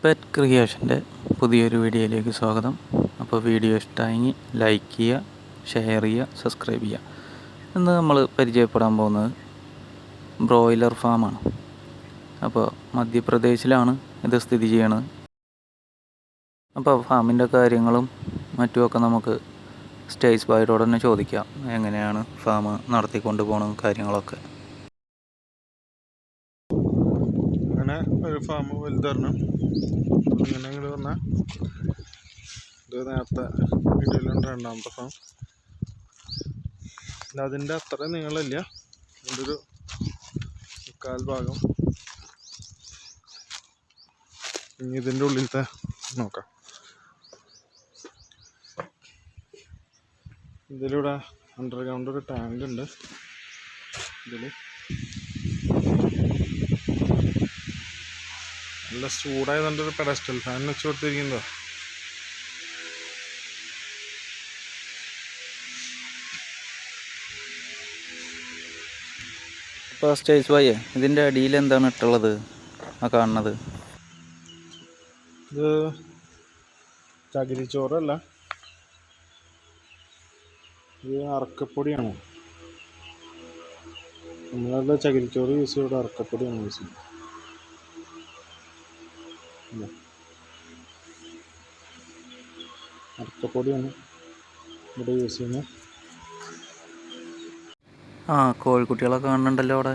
Pet ക്രിയേഷൻ്റെ പുതിയൊരു വീഡിയോയിലേക്ക് സ്വാഗതം. അപ്പോൾ വീഡിയോ ഇഷ്ടമായെങ്കിൽ ലൈക്ക് ചെയ്യുക, ഷെയർ ചെയ്യുക, സബ്സ്ക്രൈബ് ചെയ്യുക. ഇന്ന് നമ്മൾ പരിചയപ്പെടാൻ പോകുന്നത് ബ്രോയിലർ ഫാമാണ്. അപ്പോൾ മധ്യപ്രദേശിലാണ് ഇത് സ്ഥിതി ചെയ്യണത്. അപ്പോൾ ഫാമിൻ്റെ കാര്യങ്ങളും മറ്റുമൊക്കെ നമുക്ക് സ്റ്റേജ് ബോയോട് തന്നെ ചോദിക്കാം, എങ്ങനെയാണ് ഫാം നടത്തിക്കൊണ്ട് പോകുന്ന കാര്യങ്ങളൊക്കെ. അങ്ങനെ ഒരു ഫാം വലുതരണം അങ്ങനെ ഇങ്ങോട്ട് വന്നാൽ ഇത് നേരത്തെ വീഡിയോയിലുണ്ട് രണ്ടാമത്തെ ഫാം. അതിൻ്റെ അത്ര നീളമില്ല, അതിൻ്റെ ഒരു 1/4 ഭാഗം. ഇനി ഇതിൻ്റെ ഉള്ളിലത്തെ നോക്കാം. ഇതിലൂടെ അണ്ടർഗ്രൗണ്ട് ഒരു ടാങ്ക് ഉണ്ട്. ഇതിൽ നല്ല ചൂടായതുകൊണ്ട് ഒരു പെഡസ്റ്റൽ ഫാൻ വെച്ച് കൊടുത്തിരിക്കുന്നതോ. അപ്പോൾ സ്റ്റേജ് ബോയ്, ഇതിൻ്റെ അടിയിൽ എന്താണ് ഇട്ടുള്ളത് ആ കാണുന്നത്? ഇത് ചകിരിച്ചോറല്ല, ഇത് അറക്കപ്പൊടിയാണ്. നമ്മളെ ചകിരിച്ചോറ് യൂസ് ചെയ്ത് അറക്കപ്പൊടിയാണ് യൂസ് ചെയ്യുന്നത്. അറക്കപ്പൊടിയാണ് ഇവിടെ യൂസ് ചെയ്യുന്നത്. കോഴിക്കുട്ടികളൊക്കെ കാണുന്നുണ്ടല്ലോ അവിടെ.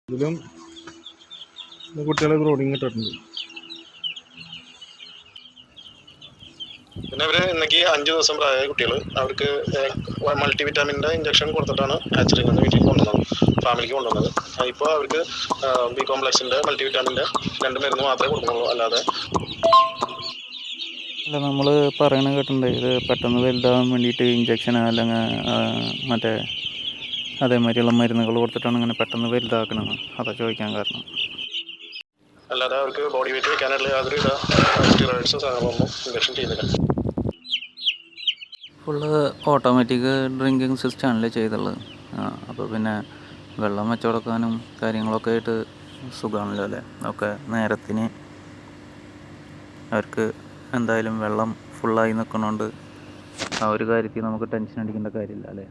ഇതിലും കുട്ടികളെ ബ്രോഡിങ് ഇട്ടിട്ടുണ്ട്. പിന്നെ ഇവര് ഇന്നേക്ക് 5 ദിവസം പ്രായമായ കുട്ടികൾ, അവർക്ക് മൾട്ടി വിറ്റാമിൻ്റെ ഇഞ്ചക്ഷൻ കൊടുത്തിട്ടാണ് ഹാച്ചറിയിൽ നിന്ന് വീട്ടിൽ കൊണ്ടുവന്നത്, ഫാമിലിക്ക് കൊണ്ടുവന്നത്. ഇപ്പോൾ അവർക്ക് ബി കോംപ്ലക്സിൻ്റെ മൾട്ടി വിറ്റാമിൻ്റെ 2 മരുന്ന് മാത്രമേ കൊടുക്കുന്നുള്ളൂ. അല്ല, നമ്മൾ പറയണ കേട്ടിട്ടുണ്ട്, ഇത് പെട്ടെന്ന് വലുതാകാൻ വേണ്ടിയിട്ട് ഇഞ്ചക്ഷൻ അല്ലെങ്കിൽ മറ്റേ അതേമാതിരിയുള്ള മരുന്നുകൾ കൊടുത്തിട്ടാണ് ഇങ്ങനെ പെട്ടെന്ന് വലുതാക്കണമെന്ന്. അതാ ചോദിക്കാൻ കാരണം. അല്ലാതെ അവർക്ക് ബോഡി വെയിറ്റ് വെക്കാനുള്ള യാതൊരു സ്റ്റിറോയിഡ്സും സാധനങ്ങളൊന്നും ഇഞ്ചക്ഷൻ ചെയ്യുന്നില്ല. ഫുള്ള് ഓട്ടോമാറ്റിക് ഡ്രിങ്കിങ് സിസ്റ്റമാണല്ലേ ചെയ്തുള്ളത്. അപ്പോൾ പിന്നെ വെള്ളം വെച്ച് കൊടുക്കാനും കാര്യങ്ങളൊക്കെ ആയിട്ട് സുഖമാണല്ലോ അല്ലേ. ഒക്കെ നേരത്തിന് അവർക്ക് എന്തായാലും വെള്ളം ഫുള്ളായി നിൽക്കണോണ്ട് ആ ഒരു കാര്യത്തിൽ നമുക്ക് ടെൻഷൻ അടിക്കേണ്ട കാര്യമില്ല അല്ലേ.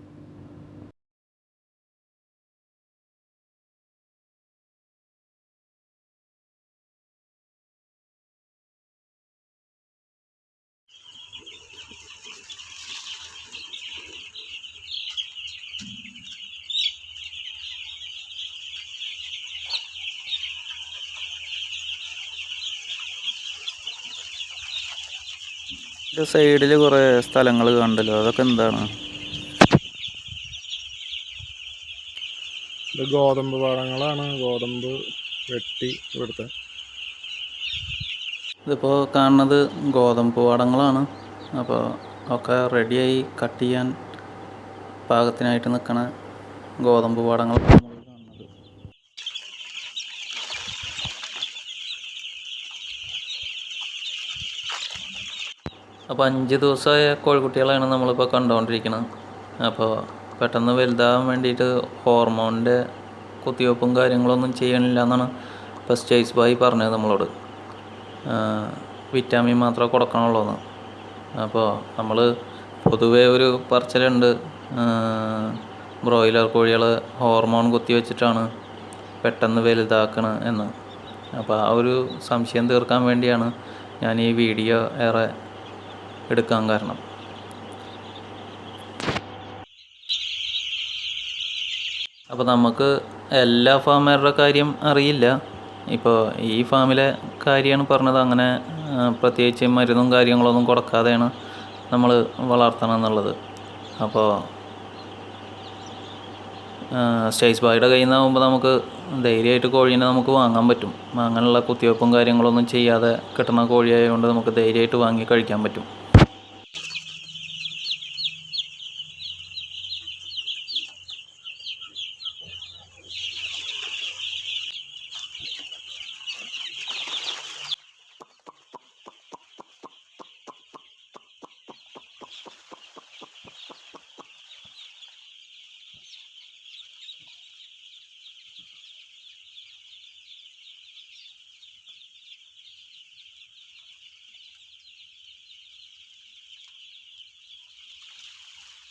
ഇത് സൈഡിൽ കുറേ സ്ഥലങ്ങൾ കണ്ടല്ലോ, അതൊക്കെ എന്താണ്? ഇത് ഗോതമ്പ് പാടങ്ങളാണ്. ഗോതമ്പ് വെട്ടി ഇവിടുത്തെ. ഇതിപ്പോൾ കാണുന്നത് ഗോതമ്പ് പാടങ്ങളാണ്. അപ്പോൾ ഒക്കെ റെഡിയായി കട്ട് ചെയ്യാൻ പാകത്തിനായിട്ട് നിൽക്കണ ഗോതമ്പ് പാടങ്ങളാണ് നമ്മൾ കാണുന്നത്. അപ്പോൾ 5 ദിവസമായ കോഴിക്കുട്ടികളാണ് നമ്മളിപ്പോൾ കണ്ടുകൊണ്ടിരിക്കുന്നത്. അപ്പോൾ പെട്ടെന്ന് വലുതാകാൻ വേണ്ടിയിട്ട് ഹോർമോണിൻ്റെ കുത്തിവെപ്പും കാര്യങ്ങളൊന്നും ചെയ്യണില്ല എന്നാണ് ഇപ്പോൾ സ്റ്റേജ് ബോയ് പറഞ്ഞത് നമ്മളോട്. വിറ്റാമിൻ മാത്രമേ കൊടുക്കണുള്ളൂ എന്ന്. അപ്പോൾ നമ്മൾ പൊതുവേ ഒരു പറച്ചിലുണ്ട്, ബ്രോയിലർ കോഴികൾ ഹോർമോൺ കുത്തിവെച്ചിട്ടാണ് പെട്ടെന്ന് വലുതാക്കണം എന്ന്. അപ്പോൾ ആ ഒരു സംശയം തീർക്കാൻ വേണ്ടിയാണ് ഞാൻ ഈ വീഡിയോ ഏറെ എടുക്കാൻ കാരണം. അപ്പോൾ നമുക്ക് എല്ലാ ഫാമറുടെ കാര്യം അറിയില്ല. ഇപ്പോൾ ഈ ഫാമിലെ കാര്യമാണ് പറഞ്ഞത്. അങ്ങനെ പ്രത്യേകിച്ച് മരുന്നും കാര്യങ്ങളൊന്നും കൊടുക്കാതെയാണ് നമ്മൾ വളർത്തണം എന്നുള്ളത്. അപ്പോൾ സ്റ്റേജ് ബോയുടെ കയ്യിൽ നിന്നാകുമ്പോൾ നമുക്ക് ധൈര്യമായിട്ട് കോഴീനെ നമുക്ക് വാങ്ങാൻ പറ്റും. അങ്ങനെയുള്ള കുത്തിവെപ്പും കാര്യങ്ങളൊന്നും ചെയ്യാതെ കിട്ടുന്ന കോഴിയായതുകൊണ്ട് നമുക്ക് ധൈര്യമായിട്ട് വാങ്ങി കഴിക്കാൻ പറ്റും.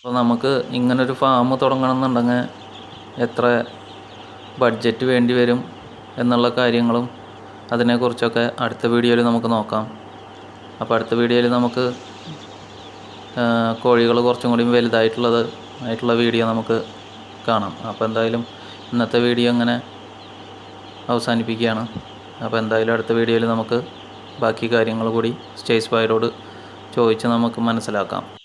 അപ്പോൾ നമുക്ക് ഇങ്ങനൊരു ഫാം തുടങ്ങണമെന്നുണ്ടെങ്കിൽ എത്ര ബഡ്ജറ്റ് വേണ്ടി വരും എന്നുള്ള കാര്യങ്ങളും അതിനെക്കുറിച്ചൊക്കെ അടുത്ത വീഡിയോയിൽ നമുക്ക് നോക്കാം. അപ്പോൾ അടുത്ത വീഡിയോയിൽ നമുക്ക് കോഴികൾ കുറച്ചും കൂടി വലുതായിട്ടുള്ള വീഡിയോ നമുക്ക് കാണാം. അപ്പോൾ എന്തായാലും ഇന്നത്തെ വീഡിയോ ഇങ്ങനെ അവസാനിപ്പിക്കുകയാണ്. അപ്പോൾ എന്തായാലും അടുത്ത വീഡിയോയിൽ നമുക്ക് ബാക്കി കാര്യങ്ങൾ കൂടി സ്റ്റേജ് 5 ചോദിച്ച് നമുക്ക് മനസ്സിലാക്കാം.